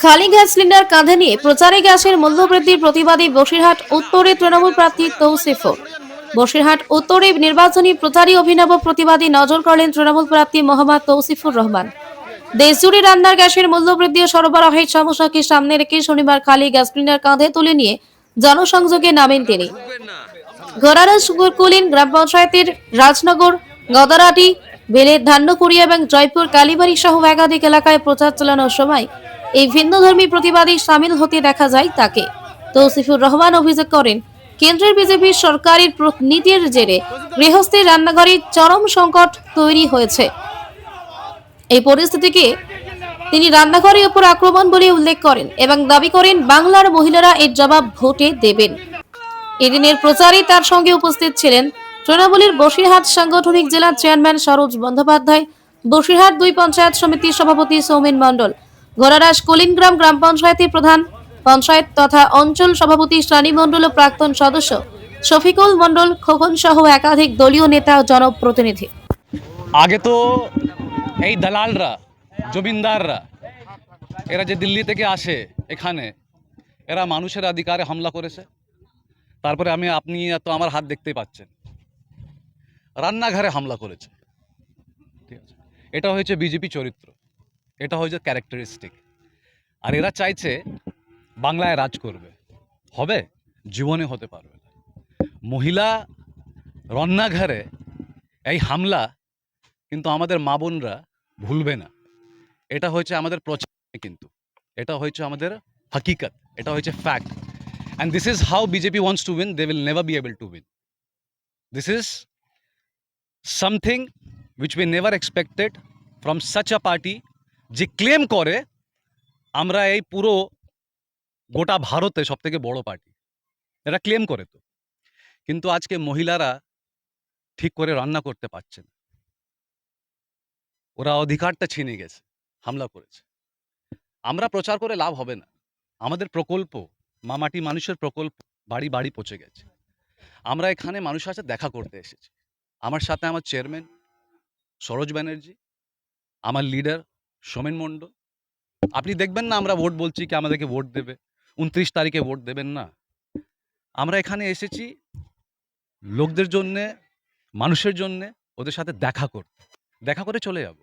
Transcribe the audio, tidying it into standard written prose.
খালি gas cylinder কাঁধে নিয়ে প্রচারে গ্যাসের মূল্যবৃদ্ধির প্রতিবাদী বসিরহাট উত্তরে তৃণমূল প্রার্থী তৌসিফুর। বসিরহাট উত্তরে নির্বাচনী প্রচারী অভিনব প্রতিবাদী নজর কাড়লেন তৃণমূল প্রার্থী মোহাম্মদ তৌসিফুর রহমান। দেশজুড়ে রান্নার গ্যাসের মূল্যবৃদ্ধি ও সরবরাহের সমস্যাকে সামনে রেখে শনিবার খালি গ্যাস সিলিন্ডার কাঁধে তুলে নিয়ে জনসংযোগে নামেন তিনি। গড়ারা সুগরকুলিন গ্রাম পঞ্চায়েতের রাজনগর, গদারাটি, বেলের ধান্যকুড়ি এবং জয়পুর কালীবাড়ি সহ একাধিক এলাকায় প্রচার চালানোর সময় এই ভিন্নধর্মী প্রতিবাদী সামিল হতে দেখা যায় তাকে। তৌসিফুর রহমান অভিযোগ করেন, কেন্দ্রের বিজেপি সরকারের নীতির জেরে গৃহস্থী রান্নাঘরের চরম সংকট তৈরি হয়েছে। এই পরিস্থিতিকে তিনি রান্নাঘরের উপর আক্রমণ বলে উল্লেখ করেন এবং দাবি করেন বাংলার মহিলারা এর জবাব ভোটে দেবেন। এদিনের প্রচারে তার সঙ্গে উপস্থিত ছিলেন তৃণমূলের বসিরহাট সাংগঠনিক জেলার চেয়ারম্যান সরোজ বন্দ্যোপাধ্যায়, বসিরহাট ২ পঞ্চায়েত সমিতির সভাপতি সৌমেন মণ্ডল, ঘোড়ারাস কলিনগ্রাম গ্রাম পঞ্চায়েতের প্রধান পঞ্চায়েত তথা অঞ্চল সভাপতি রানী মণ্ডল ও প্রাক্তন সদস্য শফিকুল মণ্ডল খোকন সহ একাধিক দলীয় নেতা ও জনপ্রতিনিধি। আগে তো এই দালালরা, জমিনদাররা, এরা যে দিল্লি থেকে আসে এখানে, এরা মানুষের অধিকারে হামলা করেছে। তারপরে আপনি তো আমার হাত দেখতেই পাচ্ছেন, রান্নাঘরে হামলা করেছে। ঠিক আছে, এটা হয়েছে বিজেপি চরিত্র, এটা হয়েছে ক্যারেক্টারিস্টিক। আর এরা চাইছে বাংলায় রাজ করবে, হবে? জীবনে হতে পারবে না। মহিলা রান্নাঘরে এই হামলা কিন্তু আমাদের মা বোনরা ভুলবে না। এটা হয়েছে আমাদের প্রচার, কিন্তু এটা হয়েছে আমাদের হাকিকত, এটা হয়েছে fact. And this is how BJP wants to win. They will never be able to win. This is something which we never expected from such a party যে ক্লেম করে আমরা এই পুরো গোটা ভারতে সবথেকে বড় পার্টি। এরা ক্লেম করে তো, কিন্তু আজকে মহিলারা ঠিক করে রান্না করতে পারছে না। ওরা অধিকারটা ছিনে গেছে, হামলা করেছে। আমরা প্রচার করে লাভ হবে না। আমাদের প্রকল্প, মামাটি মানুষের প্রকল্প বাড়ি বাড়ি পৌঁছে গেছে। আমরা এখানে মানুষের সাথে দেখা করতে এসেছি। আমার সাথে আমার চেয়ারম্যান সরোজ ব্যানার্জি, আমার লিডার সোমেন মণ্ডল। আপনি দেখবেন না আমরা ভোট বলছি কি আমাদেরকে ভোট দেবে, 29 তারিখে ভোট দেবেন না। আমরা এখানে এসেছি লোকদের জন্যে, মানুষের জন্যে, ওদের সাথে দেখা করে চলে যাব।